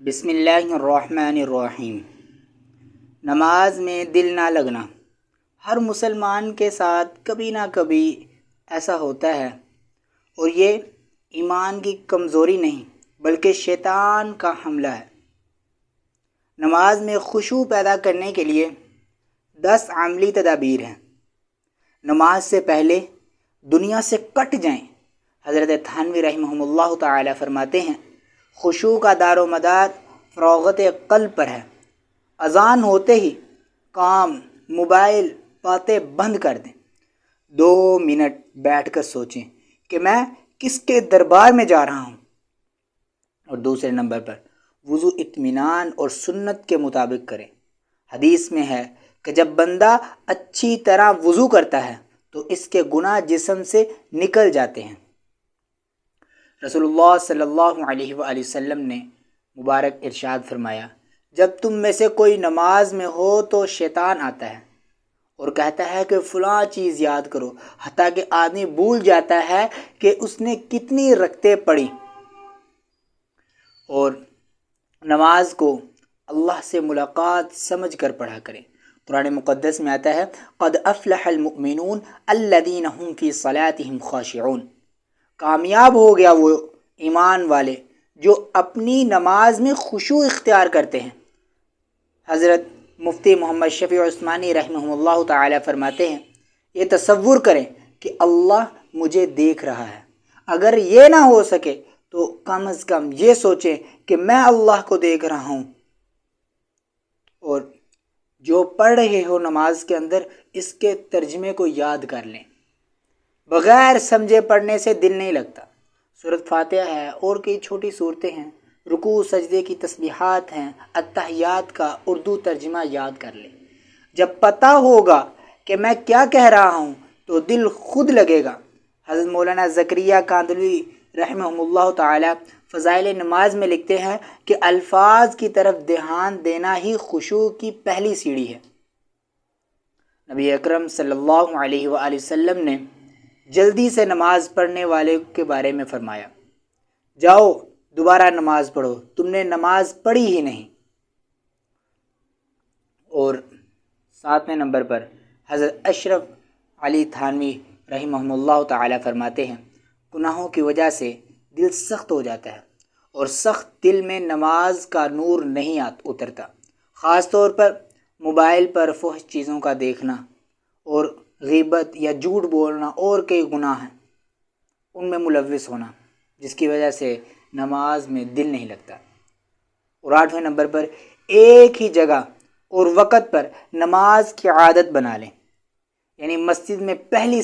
بسم اللہ الرحمن الرحیم۔ نماز میں دل نہ لگنا ہر مسلمان کے ساتھ کبھی نہ کبھی ایسا ہوتا ہے، اور یہ ایمان کی کمزوری نہیں بلکہ شیطان کا حملہ ہے۔ نماز میں خشوع پیدا کرنے کے لیے 10 عملی تدابیر ہیں۔ نماز سے پہلے دنیا سے کٹ جائیں۔ حضرت تھانوی رحمہ اللہ تعالی فرماتے ہیں، خشوع کا دار و مدار فراغت قلب پر ہے۔ اذان ہوتے ہی کام، موبائل، باتیں بند کر دیں۔ 2 منٹ بیٹھ کر سوچیں کہ میں کس کے دربار میں جا رہا ہوں۔ اور دوسرے نمبر پر وضو اطمینان اور سنت کے مطابق کریں۔ حدیث میں ہے کہ جب بندہ اچھی طرح وضو کرتا ہے تو اس کے گناہ جسم سے نکل جاتے ہیں۔ رسول اللہ صلی اللہ علیہ وآلہ وسلم نے مبارک ارشاد فرمایا، جب تم میں سے کوئی نماز میں ہو تو شیطان آتا ہے اور کہتا ہے کہ فلاں چیز یاد کرو، حتیٰ کہ آدمی بھول جاتا ہے کہ اس نے کتنی رکعتیں پڑھی۔ اور نماز کو اللہ سے ملاقات سمجھ کر پڑھا کریں۔ قرآن مقدس میں آتا ہے، قد افلح المؤمنون الذین هم فی صلاتهم خاشعون۔ کامیاب ہو گیا وہ ایمان والے جو اپنی نماز میں خشوع اختیار کرتے ہیں۔ حضرت مفتی محمد شفیع عثمانی رحمہ اللہ تعالی فرماتے ہیں، یہ تصور کریں کہ اللہ مجھے دیکھ رہا ہے۔ اگر یہ نہ ہو سکے تو کم از کم یہ سوچیں کہ میں اللہ کو دیکھ رہا ہوں۔ اور جو پڑھ رہے ہو نماز کے اندر اس کے ترجمے کو یاد کر لیں۔ بغیر سمجھے پڑھنے سے دل نہیں لگتا۔ سورۃ فاتحہ ہے اور کئی چھوٹی صورتیں ہیں، رکوع سجدے کی تسبیحات ہیں، اتحیات کا اردو ترجمہ یاد کر لیں۔ جب پتہ ہوگا کہ میں کیا کہہ رہا ہوں تو دل خود لگے گا۔ حضرت مولانا زکریا کاندھلوی رحمہ اللہ تعالی فضائل نماز میں لکھتے ہیں کہ الفاظ کی طرف دھیان دینا ہی خشوع کی پہلی سیڑھی ہے۔ نبی اکرم صلی اللہ علیہ وآلہ وسلم نے جلدی سے نماز پڑھنے والے کے بارے میں فرمایا، جاؤ دوبارہ نماز پڑھو، تم نے نماز پڑھی ہی نہیں۔ اور 7ویں نمبر پر حضرت اشرف علی تھانوی رحمہ اللہ تعالی فرماتے ہیں، گناہوں کی وجہ سے دل سخت ہو جاتا ہے، اور سخت دل میں نماز کا نور نہیں اترتا۔ خاص طور پر موبائل پر فحش چیزوں کا دیکھنا اور غیبت یا جھوٹ بولنا اور کئی گناہ ہیں، ان میں ملوث ہونا، جس کی وجہ سے نماز میں دل نہیں لگتا۔ اور 8ویں نمبر پر ایک ہی جگہ اور وقت پر نماز کی عادت بنا لیں، یعنی مسجد میں پہلی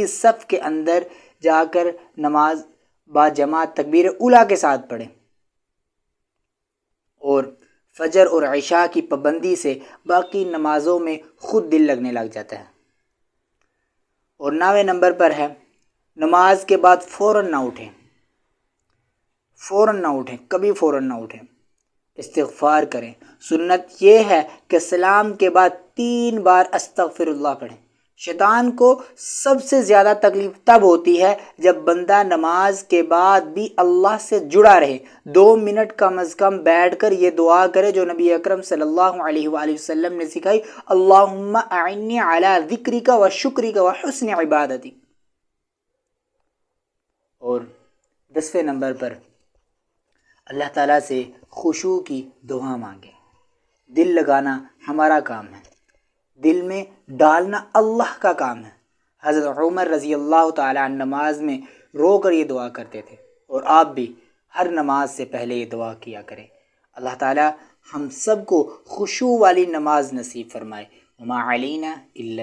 صف کے اندر جا کر نماز با جماعت تکبیر اولیٰ کے ساتھ پڑھیں۔ اور فجر اور عشاء کی پابندی سے باقی نمازوں میں خود دل لگنے لگ جاتا ہے۔ اور 9ویں نمبر پر ہے، نماز کے بعد فوراً نہ اٹھیں، کبھی فوراً نہ اٹھیں، استغفار کریں۔ سنت یہ ہے کہ سلام کے بعد 3 بار استغفر اللہ پڑھیں۔ شیطان کو سب سے زیادہ تکلیف تب ہوتی ہے جب بندہ نماز کے بعد بھی اللہ سے جڑا رہے۔ 2 منٹ کم از کم بیٹھ کر یہ دعا کرے جو نبی اکرم صلی اللہ علیہ وآلہ وسلم نے سکھائی، اللہم اعنی علی ذکرک و شکرک و حسن عبادتی۔ اور 10ویں نمبر پر اللہ تعالیٰ سے خشوع کی دعا مانگیں۔ دل لگانا ہمارا کام ہے، دل میں ڈالنا اللہ کا کام ہے۔ حضرت عمر رضی اللہ تعالیٰ عنہ نماز میں رو کر یہ دعا کرتے تھے، اور آپ بھی ہر نماز سے پہلے یہ دعا کیا کریں۔ اللہ تعالیٰ ہم سب کو خشوع والی نماز نصیب فرمائے۔ وما علینا الا